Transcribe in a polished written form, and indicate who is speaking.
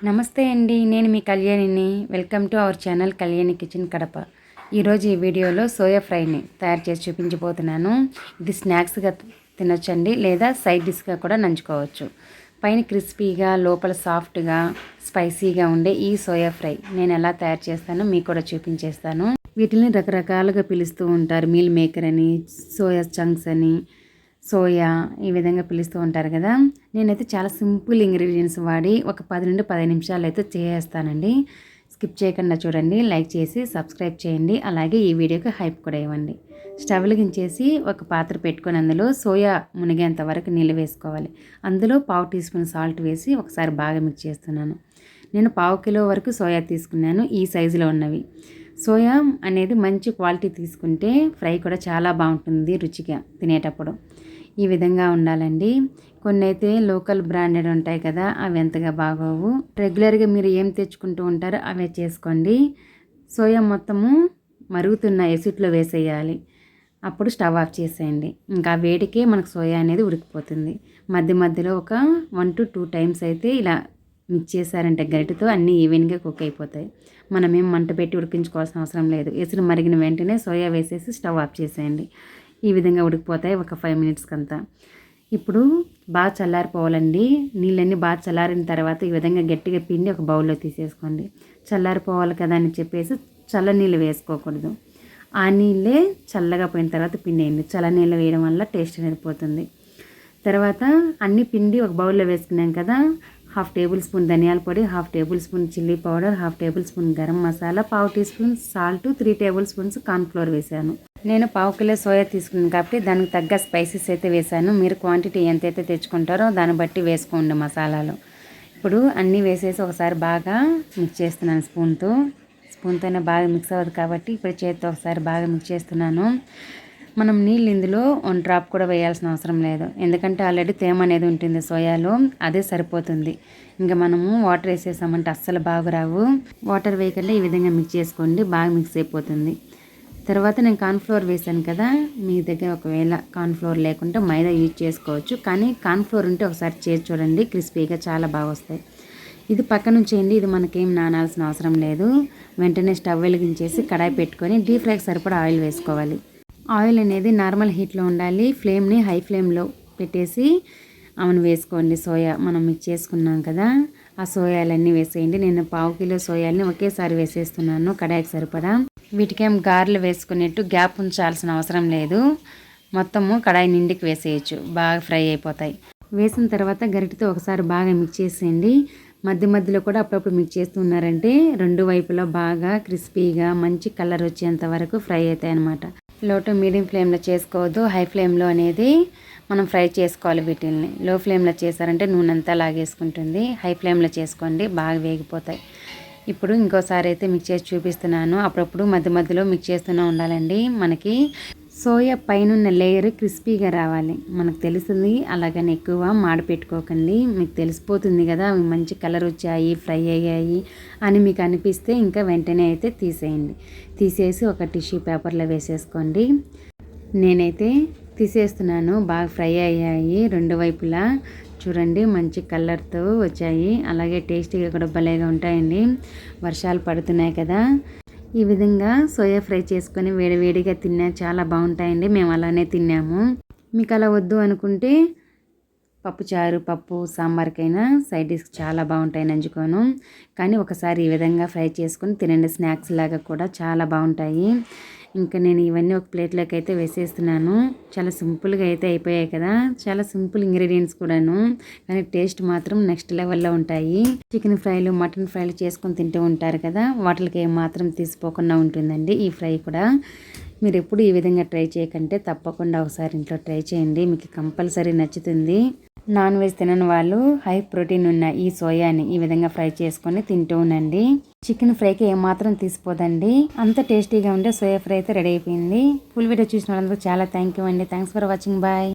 Speaker 1: నమస్తే అండి, నేను మీ కళ్యాణిని. Welcome to our channel Kalyani kitchen Kadapa. ఈరోజు ఈ వీడియోలో సోయా ఫ్రైని తయారు చేసి చూపించబోతున్నాను. ఇది స్నాక్స్గా తినొచ్చండి, లేదా సైడ్ డిష్గా కూడా నంచుకోవచ్చు. పైన క్రిస్పీగా, లోపల సాఫ్ట్గా, స్పైసీగా ఉండే ఈ సోయా ఫ్రై నేను ఎలా తయారు చేస్తానో మీకు కూడా చూపించేస్తాను. వీటిని రకరకాలుగా పిలుస్తూ ఉంటారు. మీల్ మేకర్ అని, సోయా చంక్స్ అని, సోయా ఈ విధంగా పిలుస్తూ ఉంటారు కదా. నేనైతే చాలా సింపుల్ ఇంగ్రీడియంట్స్ వాడి ఒక 10 నుండి 15 నిమిషాలు అయితే చేసేస్తానండి. స్కిప్ చేయకుండా చూడండి, లైక్ చేసి సబ్స్క్రైబ్ చేయండి. అలాగే ఈ వీడియోకి హైప్ కూడా ఇవ్వండి. స్టవ్ వెలిగించేసి ఒక పాత్ర పెట్టుకొని అందులో సోయా మునిగేంత వరకు నీళ్ళు వేసుకోవాలి. అందులో 1/2 టీ స్పూన్ సాల్ట్ వేసి ఒకసారి బాగా మిక్స్ చేస్తున్నాను. నేను 1/2 కిలో వరకు సోయా తీసుకున్నాను, ఈ సైజులో ఉన్నవి. సోయా అనేది మంచి క్వాలిటీ తీసుకుంటే ఫ్రై కూడా చాలా బాగుంటుంది రుచిగా తినేటప్పుడు. ఈ విధంగా ఉండాలండి. కొన్ని అయితే లోకల్ బ్రాండెడ్ ఉంటాయి కదా, అవి ఎంతగా బాగోవు. రెగ్యులర్గా మీరు ఏం తెచ్చుకుంటూ ఉంటారో అవే చేసుకోండి. సోయా మొత్తము మరుగుతున్న ఎసిట్లో వేసేయాలి. అప్పుడు స్టవ్ ఆఫ్ చేసేయండి. ఇంకా వేడికే మనకు సోయా అనేది ఉడికిపోతుంది. మధ్య మధ్యలో ఒక 1 to 2 టైమ్స్ అయితే ఇలా మిక్స్ చేశారంటే గరిటెతో అన్నీ ఈవెన్గా కుక్ అయిపోతాయి. మనమేం మంట పెట్టి ఉడికించుకోవాల్సిన అవసరం లేదు. ఎసురు మరిగిన వెంటనే సోయా వేసేసి స్టవ్ ఆఫ్ చేసేయండి. ఈ విధంగా ఉడికిపోతాయి ఒక 5 మినిట్స్కి అంతా. ఇప్పుడు బాగా చల్లారిపోవాలండి. నీళ్ళన్నీ బాగా చల్లారిన తర్వాత ఈ విధంగా గట్టిగా పిండి ఒక బౌల్లో తీసేసుకోండి. చల్లారిపోవాలి కదా అని చెప్పేసి చల్ల నీళ్ళు వేసుకోకూడదు. ఆ నీళ్ళే చల్లగా పోయిన తర్వాత పిండి వేయండి. చల్ల నీళ్ళు వేయడం వల్ల టేస్ట్ అనేది పోతుంది. తర్వాత అన్ని పిండి ఒక బౌల్లో వేసుకున్నాం కదా. 1/2 టేబుల్ స్పూన్ ధనియాల పొడి, 1/2 tablespoon chilli powder, 1/2 tablespoon garam masala, 1/2 teaspoon salt, 3 tablespoons cornflour వేసాను. నేను 1/2 కిలో సోయా తీసుకున్నాను కాబట్టి దానికి తగ్గ స్పైసెస్ అయితే వేసాను. మీరు క్వాంటిటీ ఎంతైతే తెచ్చుకుంటారో దాన్ని బట్టి వేసుకోండి మసాలాలు. ఇప్పుడు అన్నీ వేసేసి ఒకసారి బాగా మిక్స్ చేస్తున్నాను స్పూన్తోనే బాగా మిక్స్ అవ్వదు కాబట్టి ఇప్పుడు చేతితో ఒకసారి బాగా మిక్స్ చేస్తున్నాను. మనం నీళ్ళు ఇందులో 1 డ్రాప్ కూడా వేయాల్సిన అవసరం లేదు, ఎందుకంటే ఆల్రెడీ తేమ అనేది ఉంటుంది సోయాలో, అదే సరిపోతుంది. ఇంకా మనము వాటర్ వేసేసామంటే అస్సలు బాగా రావు. వాటర్ వేయకుండా ఈ విధంగా మిక్స్ చేసుకోండి, బాగా మిక్స్ అయిపోతుంది. తర్వాత నేను కార్న్ఫ్లోర్ వేసాను కదా, మీ దగ్గర ఒకవేళ కార్న్ఫ్లోర్ లేకుంటే మైదా యూజ్ చేసుకోవచ్చు. కానీ కార్న్ఫ్లోర్ ఉంటే ఒకసారి చేసి చూడండి, క్రిస్పీగా చాలా బాగా వస్తాయి. ఇది పక్కన ఉంచేయండి, ఇది మనకేం నానాల్సిన అవసరం లేదు. వెంటనే స్టవ్ వెలిగించేసి కడాయి పెట్టుకొని డీప్ ఫ్రైకి సరిపడా ఆయిల్ వేసుకోవాలి. ఆయిల్ అనేది నార్మల్ హీట్లో ఉండాలి. ఫ్లేమ్ని హై ఫ్లేమ్లో పెట్టేసి ఆమెను వేసుకోండి. సోయా మనం మిక్స్ చేసుకున్నాం కదా, ఆ సోయాలన్నీ వేసేయండి. నేను 1/2 కిలో సోయాలని ఒకేసారి వేసేస్తున్నాను కడాయికి సరిపడా. వీటికేం గారెలు వేసుకునేట్టు గ్యాప్ ఉంచాల్సిన అవసరం లేదు. మొత్తము కడాయి నిండికి వేసేయచ్చు, బాగా ఫ్రై అయిపోతాయి. వేసిన తర్వాత గరిటెతో ఒకసారి బాగా మిక్స్ చేసేయండి. మధ్య మధ్యలో కూడా అప్పుడప్పుడు మిక్స్ చేస్తున్నారంటే రెండు వైపులా బాగా క్రిస్పీగా మంచి కలర్ వచ్చేంత వరకు ఫ్రై అవుతాయి అన్నమాట. లో టు మీడియం ఫ్లేమ్లో చేసుకోవద్దు, హై ఫ్లేమ్లో అనేది మనం ఫ్రై చేసుకోవాలి. వీటిల్ని లో ఫ్లేమ్లో చేశారంటే నూనె అంతా లాగేసుకుంటుంది. హై ఫ్లేమ్లో చేసుకోండి, బాగా వేగిపోతాయి. ఇప్పుడు ఇంకోసారి అయితే మిక్స్ చేసి చూపిస్తున్నాను. అప్పుడప్పుడు మధ్య మధ్యలో మిక్స్ చేస్తూనే ఉండాలండి. మనకి సోయా పైన లేయర్ క్రిస్పీగా రావాలి, మనకు తెలుస్తుంది. అలాగని ఎక్కువ మాడి పెట్టుకోకండి, మీకు తెలిసిపోతుంది కదా అవి మంచి కలర్ వచ్చాయి, ఫ్రై అయ్యాయి అని మీకు అనిపిస్తే ఇంకా వెంటనే అయితే తీసేయండి. తీసేసి ఒక టిష్యూ పేపర్లో వేసేసుకోండి. నేనైతే తీసేస్తున్నాను. బాగా ఫ్రై అయ్యాయి రెండు వైపులా, చూడండి మంచి కలర్తో వచ్చాయి. అలాగే టేస్టీగా కూడా భలేగా ఉంటాయండి. వర్షాలు పడుతున్నాయి కదా, ఈ విధంగా సోయా ఫ్రై చేసుకొని వేడివేడిగా తిన్నా చాలా బాగుంటాయండి. మేము అలానే తిన్నాము. మీకు అలా వద్దు అనుకుంటే పప్పుచారు, పప్పు, సాంబార్కైనా సైడ్ డిష్ చాలా బాగుంటాయి నంచుకోను. కానీ ఒకసారి ఈ విధంగా ఫ్రై చేసుకొని తినండి, స్నాక్స్ లాగా కూడా చాలా బాగుంటాయి. ఇంకా నేను ఇవన్నీ ఒక ప్లేట్లోకి అయితే వేసేస్తున్నాను. చాలా సింపుల్గా అయితే అయిపోయాయి కదా, చాలా సింపుల్ ఇంగ్రీడియంట్స్ కూడాను, కానీ టేస్ట్ మాత్రం నెక్స్ట్ లెవెల్లో ఉంటాయి. చికెన్ ఫ్రైలు, మటన్ ఫ్రైలు చేసుకొని తింటూ ఉంటారు కదా, వాటికి ఏమాత్రం తీసిపోకుండా ఉంటుందండి ఈ ఫ్రై కూడా. మీరు ఎప్పుడు ఈ విధంగా ట్రై చేయకంటే తప్పకుండా ఒకసారి ఇంట్లో ట్రై చేయండి, మీకు కంపల్సరీ నచ్చుతుంది. నాన్ వెజ్ తినని వాళ్ళు హై ప్రోటీన్ ఉన్న ఈ సోయాని ఈ విధంగా ఫ్రై చేసుకొని తింటూ ఉండండి. చికెన్ ఫ్రైకి ఏమాత్రం తీసిపోదండి, అంత టేస్టీగా ఉండే సోయా ఫ్రై అయితే రెడీ అయిపోయింది. ఫుల్ వీడియో చూసిన వాళ్ళందరూ చాలా థ్యాంక్ యూ అండి. Thanks for watching, bye.